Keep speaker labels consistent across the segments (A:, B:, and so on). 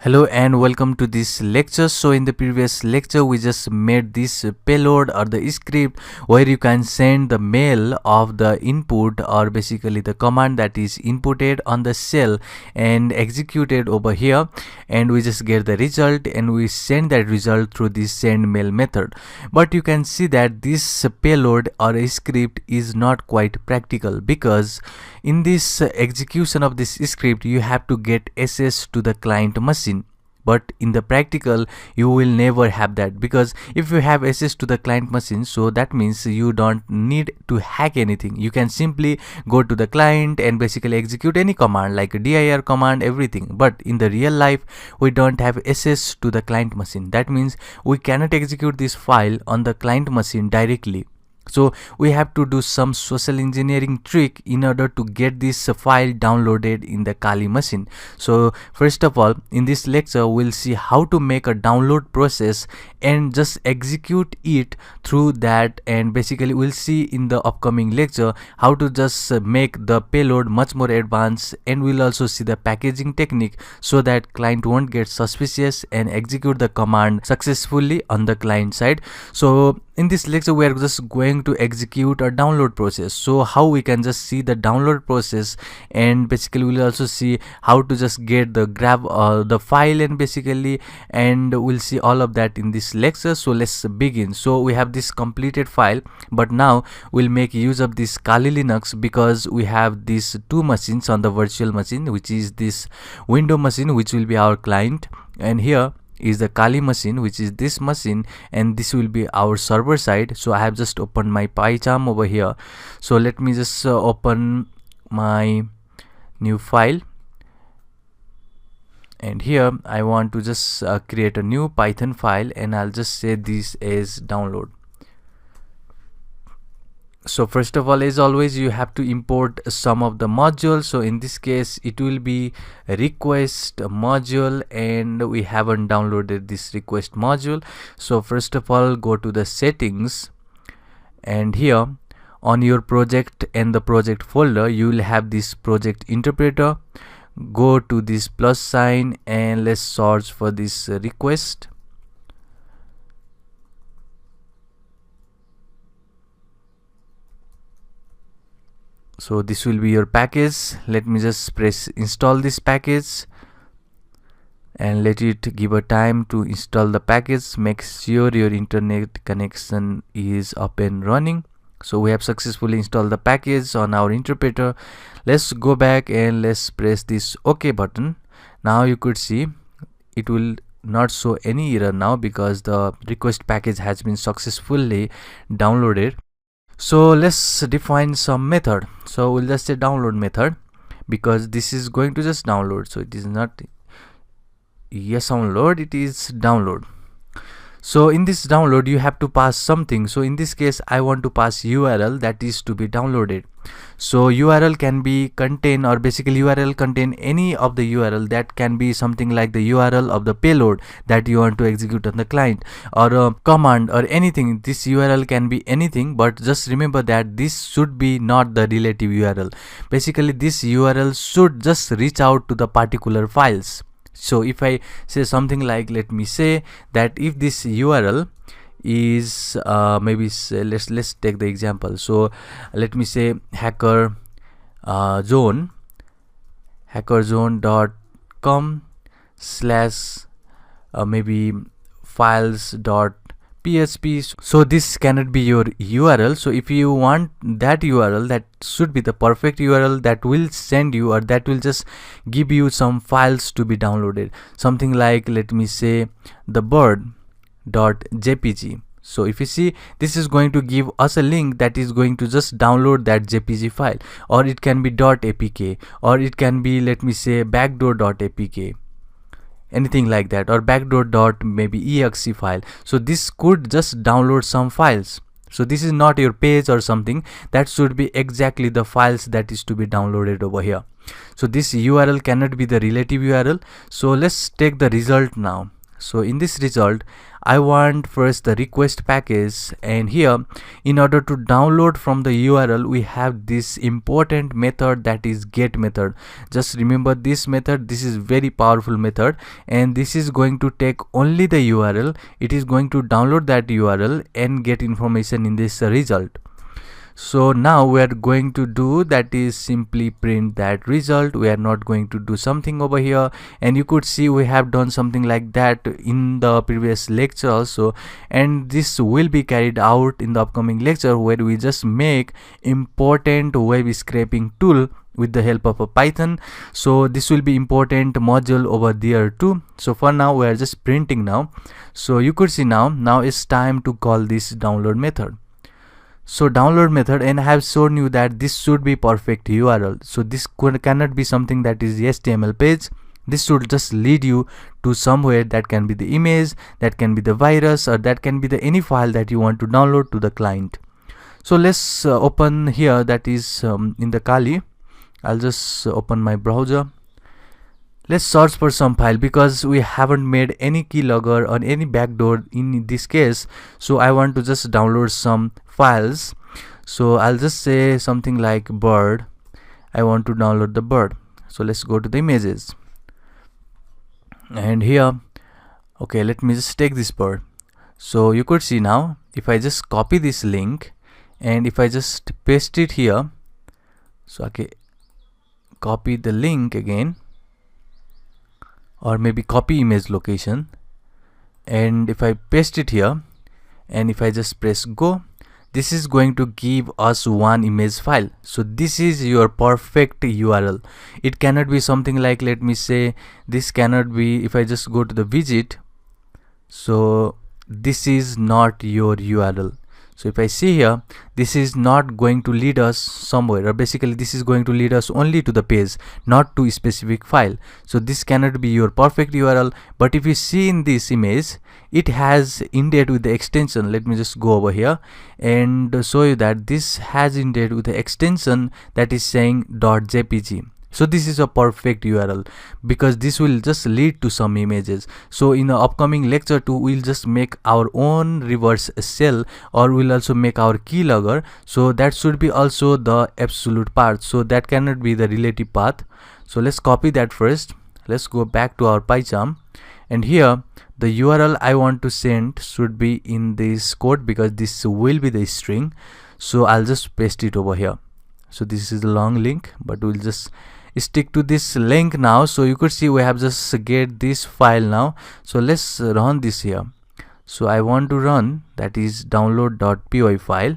A: Hello and welcome to this lecture. So in the previous lecture we just made this payload or the script where you can send the mail of the input or basically the command that is inputted on the cell and executed over here, and we just get the result and we send that result through this send mail method. But you can see that this payload or a script is not quite practical, because in this execution of this script you have to get access to the client machine. But in the practical you will never have that, because if you have access to the client machine, so that means you don't need to hack anything. You can simply go to the client and basically execute any command like a dir command, everything. But in the real life we don't have access to the client machine. That means we cannot execute this file on the client machine directly. So we have to do some social engineering trick in order to get this file downloaded in the Kali machine. So first of all, in this lecture we'll see how to make a download process and just execute it through that, and basically we'll see in the upcoming lecture how to just make the payload much more advanced, and we'll also see the packaging technique so that client won't get suspicious and execute the command successfully on the client side. So in this lecture we are just going to execute a download process. So how we can just see the download process, and basically we'll also see how to just get the grab the file and we'll see all of that in this lecture. So let's begin. So we have this completed file, but now we'll make use of this Kali Linux because we have these two machines on the virtual machine, which is this window machine, which will be our client, and here is the Kali machine, which is this machine, and this will be our server side. So I have just opened my PyCharm over here. So let me just open my new file, and here I want to just create a new Python file, and I'll just say this as download. So first of all, as always, you have to import some of the modules. So in this case it will be a request module, and we haven't downloaded this request module. So first of all, go to the settings, and here on your project and the project folder you will have this project interpreter. Go to this plus sign and let's search for this request. So this will be your package. Let me just press install this package and let it give a time to install the package. Make sure your internet connection is up and running. So we have successfully installed the package on our interpreter. Let's go back and let's press this OK button. Now you could see it will not show any error now because the request package has been successfully downloaded. So let's define some method. So we'll just say download method, because this is going to just download. So it is not yes download, it is download. So in this download you have to pass something. So in this case I want to pass URL that is to be downloaded. So URL can be contain, or basically URL contain any of the URL that can be something like the URL of the payload that you want to execute on the client, or a command or anything. This URL can be anything, but just remember that this should be not the relative URL. Basically this URL should just reach out to the particular files. So if I say something like, let me say that if this URL is maybe say, let's take the example. So let me say hacker zone hackerzone.com slash maybe files.php. so this cannot be your URL. So if you want that URL, that should be the perfect URL that will send you, or that will just give you some files to be downloaded. Something like, let me say the bird.jpg. So if you see, this is going to give us a link that is going to just download that JPG file, or it can be .apk, or it can be, let me say, backdoor.apk, anything like that, or backdoor maybe exe file. So this could just download some files. So this is not your page or something. That should be exactly the files that is to be downloaded over here. So this URL cannot be the relative URL. So let's take the result now. So in this result, I want first the request package, and here in order to download from the URL we have this important method, that is get method. Just remember this method, this is very powerful method, and this is going to take only the URL. It is going to download that URL and get information in this result. So now we are going to do, that is simply print that result. We are not going to do something over here, and you could see we have done something like that in the previous lecture also, and this will be carried out in the upcoming lecture where we just make important web scraping tool with the help of a Python. So this will be important module over there too. So for now we are just printing now. So you could see now it's time to call this download method. So download method, and I have shown you that this should be perfect URL. So this cannot be something that is HTML page. This should just lead you to somewhere, that can be the image, that can be the virus, or that can be the any file that you want to download to the client. So let's open here, that is in the Kali. I'll just open my browser. Let's search for some file, because we haven't made any keylogger or any backdoor in this case. So I want to just download some files. So I'll just say something like bird. I want to download the bird. So let's go to the images, and here, okay, let me just take this bird. So you could see now, if I just copy this link and if I just paste it here, so okay, copy the link again, or maybe copy image location, and if I paste it here and if I just press go, this is going to give us one image file. So this is your perfect URL. It cannot be something like, let me say, this cannot be, if I just go to the widget, so this is not your URL. So if I see here, this is not going to lead us somewhere, or basically this is going to lead us only to the page, not to a specific file. So this cannot be your perfect URL. But if you see in this image, it has indent with the extension. Let me just go over here and show you that this has indent with the extension that is saying .jpg. So this is a perfect URL, because this will just lead to some images. So in the upcoming lecture too, we'll just make our own reverse shell, or we'll also make our keylogger. So that should be also the absolute path. So that cannot be the relative path. So let's copy that first. Let's go back to our PyCharm, and here the URL I want to send should be in this code, because this will be the string. So I'll just paste it over here. So this is the long link, but we'll just stick to this link now. So you could see we have just get this file now. So let's run this here. So I want to run, that is download.py file,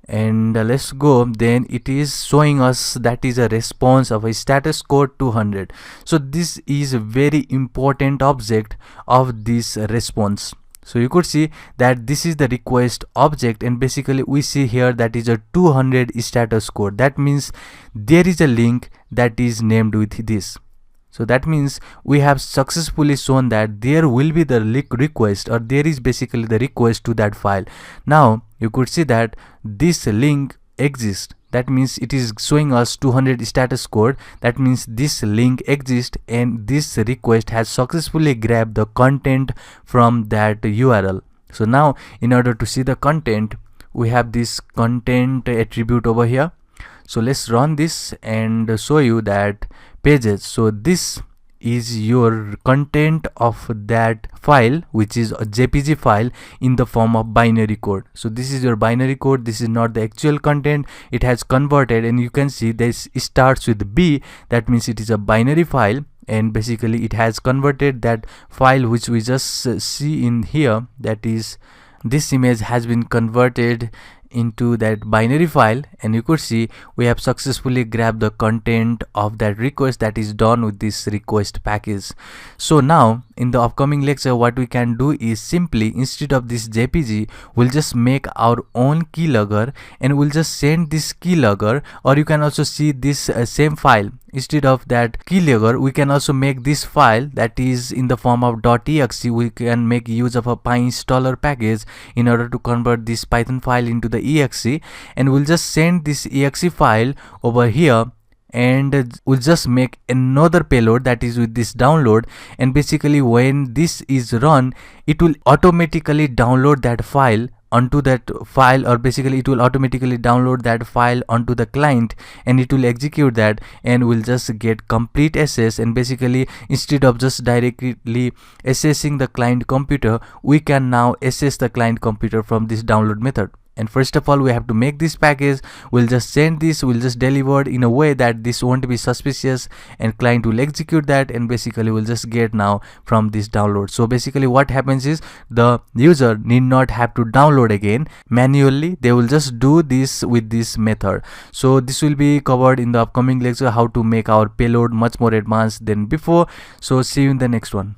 A: and let's go. Then it is showing us that is a response of a status code 200. So this is a very important object of this response. So you could see that this is the request object, and basically we see here that is a 200 status code. That means there is a link that is named with this. So that means we have successfully shown that there will be the request, or there is basically the request to that file. Now you could see that this link exists. That means it is showing us 200 status code. That means this link exists, and this request has successfully grabbed the content from that URL. So now in order to see the content, we have this content attribute over here. So let's run this and show you that pages. So this is your content of that file, which is a JPG file in the form of binary code. So this is your binary code. This is not the actual content. It has converted, and you can see this starts with B. That means it is a binary file, and basically it has converted that file which we just see in here. That is, this image has been converted into that binary file, and you could see we have successfully grabbed the content of that request that is done with this request package. So now in the upcoming lecture, what we can do is simply, instead of this JPG, we'll just make our own keylogger, and we'll just send this keylogger. Or you can also see this same file. Instead of that keylogger, we can also make this file that is in the form of .exe. We can make use of a PyInstaller package in order to convert this Python file into the exe, and we'll just send this exe file over here, and we'll just make another payload that is with this download. And basically when this is run, it will automatically download that file onto that file, or basically it will automatically download that file onto the client, and it will execute that, and we'll just get complete access. And basically instead of just directly accessing the client computer, we can now access the client computer from this download method. And first of all, we have to make this package. We'll just send this, we'll just deliver it in a way that this won't be suspicious, and client will execute that, and basically we'll just get now from this download. So basically what happens is the user need not have to download again manually. They will just do this with this method. So this will be covered in the upcoming lecture, how to make our payload much more advanced than before. So see you in the next one.